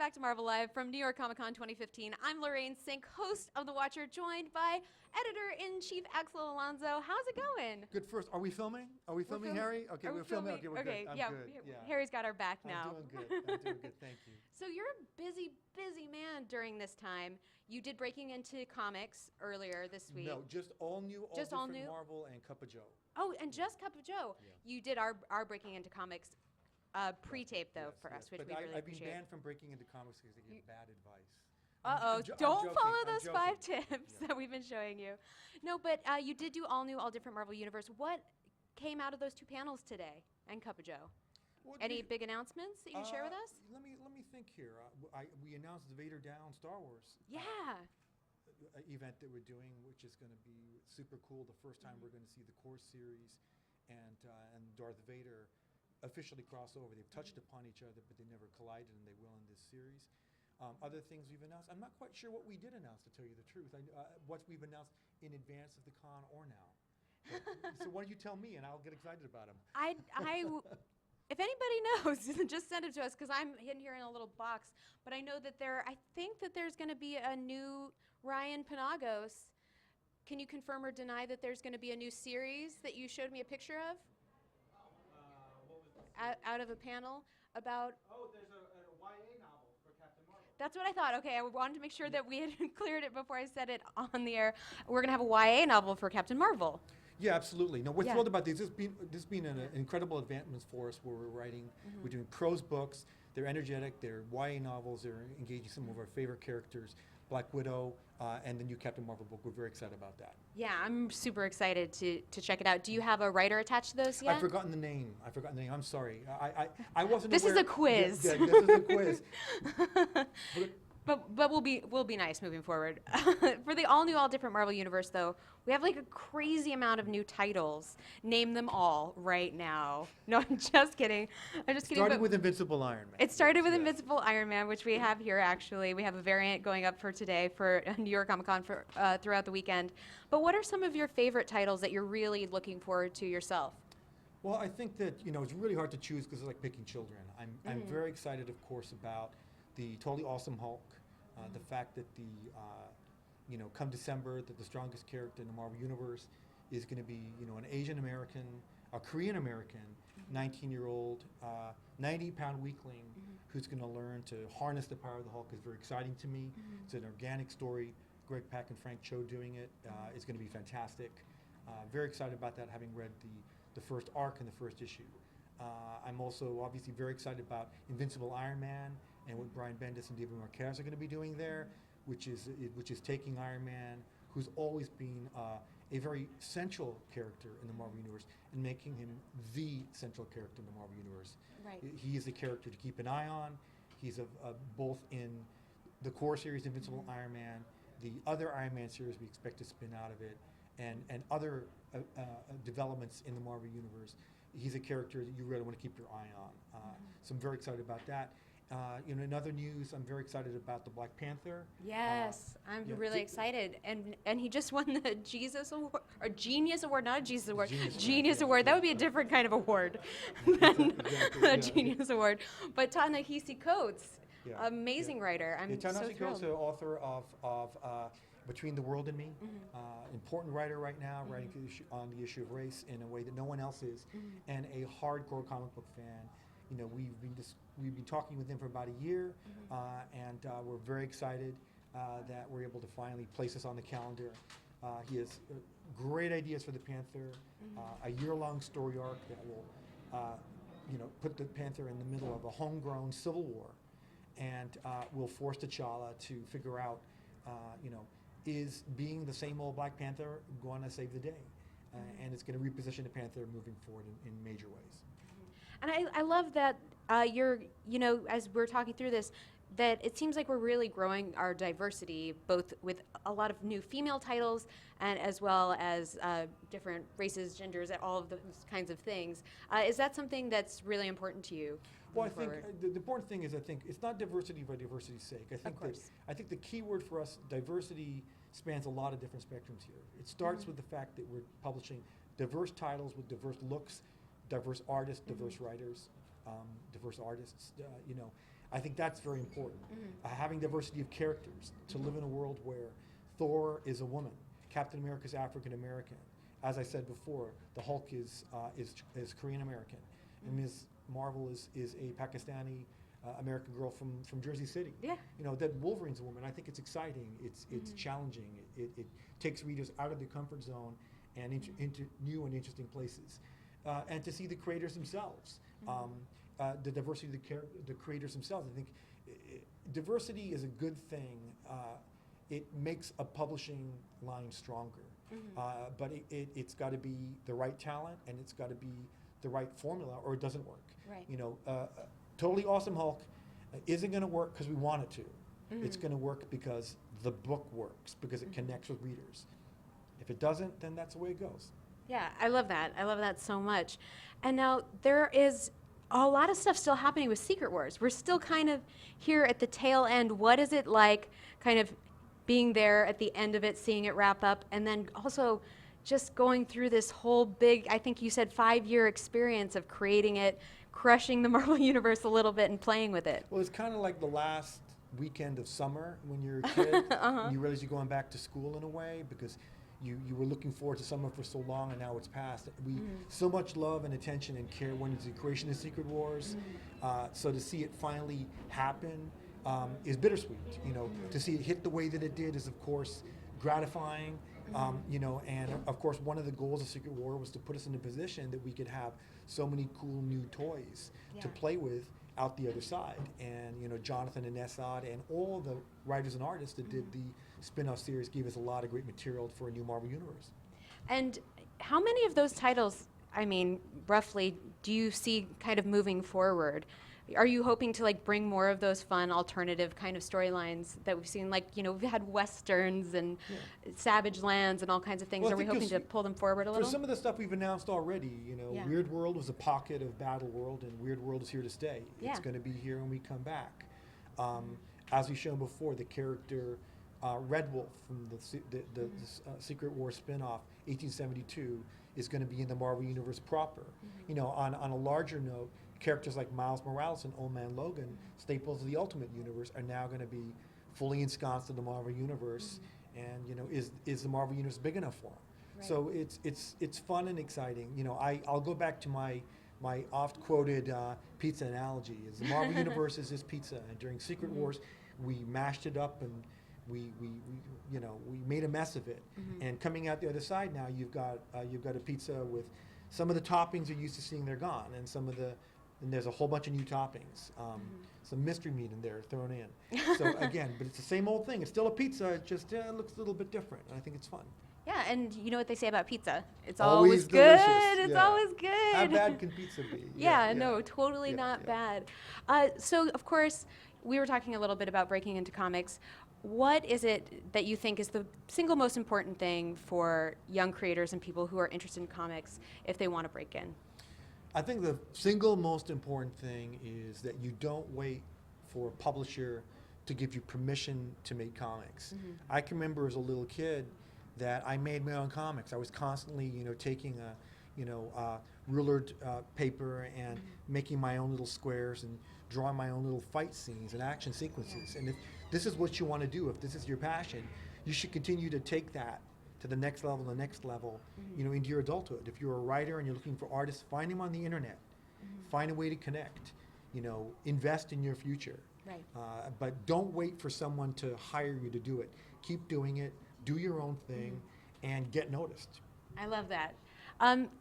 back to Marvel Live from New York Comic Con 2015. I'm Lorraine Sink, host of The Watcher, joined by Editor-in-Chief Axel Alonso. How's it going? Good. First, are we filming? Are we filming, Harry? Okay, we're filming. Okay, we're good. I'm good. Yeah. Harry's got our back now. I'm doing good. I'm doing good. Thank you. So you're a busy man during this time. You did Breaking Into Comics earlier this week. No, just all new, all Just different all new? Marvel and Cup of Joe. Oh, and just Cup of Joe. Yeah. You did our Breaking Into Comics pre-tape, though, for us, which but we really I've been appreciate. banned from breaking into comics because they give bad advice. Uh-oh, I'm don't joking, follow I'm those joking. 5 tips Yeah. that we've been showing you. No, but you did do all new, all different Marvel Universe. What came out of those 2 panels today and Cup of Joe? What Any did- big announcements that you can share with us? Let me think here. We announced the Vader Down Star Wars Yeah. event that we're doing, which is going to be super cool. The first time we're going to see the core series and Darth Vader officially cross over. They've touched upon each other, but they never collided, and they will in this series. Other things we've announced, I'm not quite sure what we did announce, to tell you the truth. What we've announced in advance of the con or now. So why don't you tell me, and I'll get excited about them. If anybody knows, just send it to us, because I'm hidden here in a little box. But I know that I think that there's going to be a new Ryan Penagos. Can you confirm or deny that there's going to be a new series that you showed me a picture of? What was this? Out of a panel about. Oh, there's a YA novel for Captain Marvel. That's what I thought. Okay, I wanted to make sure that we had cleared it before I said it on the air. We're going to have a YA novel for Captain Marvel. Yeah, absolutely. No, we're Yeah. thrilled about these. This has been an incredible advancement for us, where we're writing. We're doing prose books. They're energetic. They're YA novels. They're engaging some of our favorite characters, Black Widow, and the new Captain Marvel book. We're very excited about that. Yeah, I'm super excited to check it out. Do you have a writer attached to those yet? I've forgotten the name. I'm sorry. I wasn't This is aware. a quiz. Yeah, this is a quiz. But we'll be nice moving forward. For the all new, all different Marvel Universe, though, we have like a crazy amount of new titles. Name them all right now. No, I'm just kidding. I'm just kidding. Starting but with Invincible Iron Man. it started with Yes. Invincible Iron Man, which we have here actually. We have a variant going up for today for New York Comic Con for throughout the weekend. But what are some of your favorite titles that you're really looking forward to yourself? Well, I think that it's really hard to choose because it's like picking children. I'm very excited, of course, about the Totally Awesome Hulk. The fact that come December, that the strongest character in the Marvel Universe is going to be an Asian American, a Korean American, 19-year-old, 90-pound weakling who's going to learn to harness the power of the Hulk is very exciting to me. It's an organic story. Greg Pak and Frank Cho doing it is going to be fantastic. Very excited about that, having read the first arc in the first issue. I'm also obviously very excited about Invincible Iron Man and what Brian Bendis and David Marquez are going to be doing there, which is taking Iron Man, who's always been a very central character in the Marvel Universe, and making him the central character in the Marvel Universe. Right. He is a character to keep an eye on. He's both in the core series, Invincible Iron Man, the other Iron Man series we expect to spin out of it, and other developments in the Marvel Universe. He's a character that you really want to keep your eye on. So I'm very excited about that. In other news, I'm very excited about the Black Panther. Yes, I'm yeah, really di- excited, and he just won the Jesus Award, or Genius Award, not a Jesus Award, Genius Genius Award, Award. yeah, That would be a different kind of award than Exactly, a yeah. Genius Award. But Ta-Nehisi Coates, Yeah, amazing writer. I'm so Ta-Nehisi Coates, the thrilled. author of Between the World and Me, important writer right now, writing on the issue of race in a way that no one else is, and a hardcore comic book fan. We've been talking with him for about a year, and we're very excited that we're able to finally place this on the calendar. He has great ideas for the Panther, a year-long story arc that will, put the Panther in the middle of a homegrown civil war, and will force T'Challa to figure out, is being the same old Black Panther going to save the day? And it's going to reposition the Panther moving forward in major ways. And I love that you're, as we're talking through this, that it seems like we're really growing our diversity, both with a lot of new female titles and as well as different races, genders, and all of those kinds of things. Is that something that's really important to you? Well, I moving think forward? the important thing is, it's not diversity for diversity's sake. I think the key word for us, diversity, spans a lot of different spectrums here. It starts with the fact that we're publishing diverse titles with diverse looks, diverse artists, diverse writers, diverse artists. I think that's very important. Having diversity of characters, to live in a world where Thor is a woman, Captain America is African American. As I said before, the Hulk is Korean American, and Ms. Marvel is a Pakistani American girl from Jersey City. Yeah. You know, that Wolverine's a woman. I think it's exciting. It's challenging. It takes readers out of their comfort zone and into new and interesting places. And to see the creators themselves, the diversity of the creators themselves. I think diversity is a good thing. It makes a publishing line stronger. But it's got to be the right talent, and it's got to be the right formula, or it doesn't work. Right. You know, Totally Awesome Hulk isn't going to work because we want it to. It's going to work because the book works, because it connects with readers. If it doesn't, then that's the way it goes. Yeah, I love that. I love that so much. And now there is a lot of stuff still happening with Secret Wars. We're still kind of here at the tail end. What is it like kind of being there at the end of it, seeing it wrap up, and then also just going through this whole big, I think you said 5-year experience of creating it, crushing the Marvel Universe a little bit and playing with it? Well, it's kind of like the last weekend of summer when you're a kid. And you realize you're going back to school in a way, because you were looking forward to summer for so long, and now it's past. We so much love and attention and care went into the creation of Secret Wars. So to see it finally happen is bittersweet. You know, to see it hit the way that it did is, of course, gratifying. You know, and of course, one of the goals of Secret War was to put us in a position that we could have so many cool new toys to play with out the other side. And you know, Jonathan and Esad and all the writers and artists that did the spin-off series gave us a lot of great material for a new Marvel Universe. And how many of those titles, I mean, roughly, do you see kind of moving forward? Are you hoping to like bring more of those fun alternative kind of storylines that we've seen? Like, you know, we've had westerns and Savage Lands and all kinds of things. Well, I Are we think hoping to pull them forward a little? For some of the stuff we've announced already, you know, Weird World was a pocket of Battle World, and Weird World is here to stay. It's going to be here when we come back. As we've shown before, the character Red Wolf from the Secret War spinoff, 1872, is going to be in the Marvel Universe proper. You know, on a larger note, characters like Miles Morales and Old Man Logan, staples of the Ultimate Universe, are now going to be fully ensconced in the Marvel Universe. And you know, is the Marvel Universe big enough for them? Right. So it's fun and exciting. You know, I'll go back to my oft-quoted pizza analogy. Is the Marvel Universe is this pizza, and during Secret Wars, we mashed it up and we made a mess of it. And coming out the other side now, you've got a pizza with some of the toppings you're used to seeing, they're gone, and there's a whole bunch of new toppings. Some mystery meat in there thrown in. So again, but it's the same old thing. It's still a pizza. It just looks a little bit different. And I think it's fun. Yeah, and you know what they say about pizza? It's always good. Delicious. It's always good. How bad can pizza be? No, totally not bad. So, of course, we were talking a little bit about breaking into comics. What is it that you think is the single most important thing for young creators and people who are interested in comics if they want to break in? I think the single most important thing is that you don't wait for a publisher to give you permission to make comics. I can remember as a little kid that I made my own comics. I was constantly, you know, taking rulered paper and making my own little squares and drawing my own little fight scenes and action sequences. And if this is what you want to do, if this is your passion, you should continue to take that to the next level, you know, into your adulthood. If you're a writer and you're looking for artists, find them on the internet. Find a way to connect. You know, invest in your future. Right. But don't wait for someone to hire you to do it. Keep doing it. Do your own thing, and get noticed. I love that.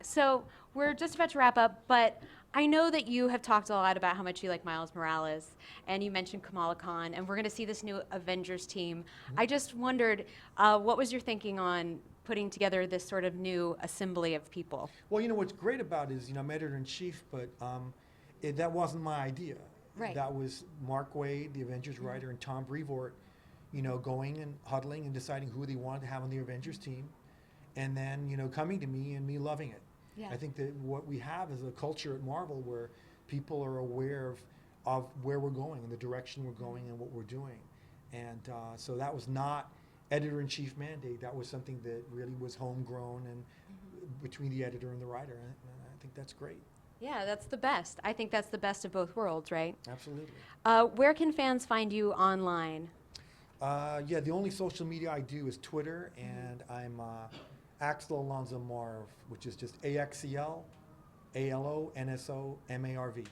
So we're just about to wrap up, but I know that you have talked a lot about how much you like Miles Morales, and you mentioned Kamala Khan, and we're going to see this new Avengers team. I just wondered, what was your thinking on putting together this sort of new assembly of people? Well, you know, what's great about it is, you know, I'm editor-in-chief, but that wasn't my idea. Right. That was Mark Waid, the Avengers writer, and Tom Brevoort, you know, going and huddling and deciding who they wanted to have on the Avengers team, and then, you know, coming to me and me loving it. Yeah. I think that what we have is a culture at Marvel where people are aware of where we're going and the direction we're going and what we're doing. And so that was not editor-in-chief mandate. That was something that really was homegrown and between the editor and the writer. And I think that's great. Yeah, that's the best. I think that's the best of both worlds, right? Absolutely. Where can fans find you online? Yeah, the only social media I do is Twitter, and I'm Axel Alonso Marv, which is just AXEL ALONSO MARV.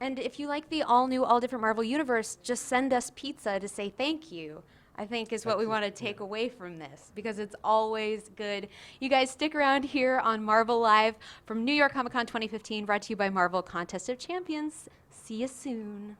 And if you like the all new, all different Marvel Universe, just send us pizza to say thank you. I think is what we That's it, want to take yeah. away from this because it's always good. You guys stick around here on Marvel Live from New York Comic Con 2015, brought to you by Marvel Contest of Champions. See you soon.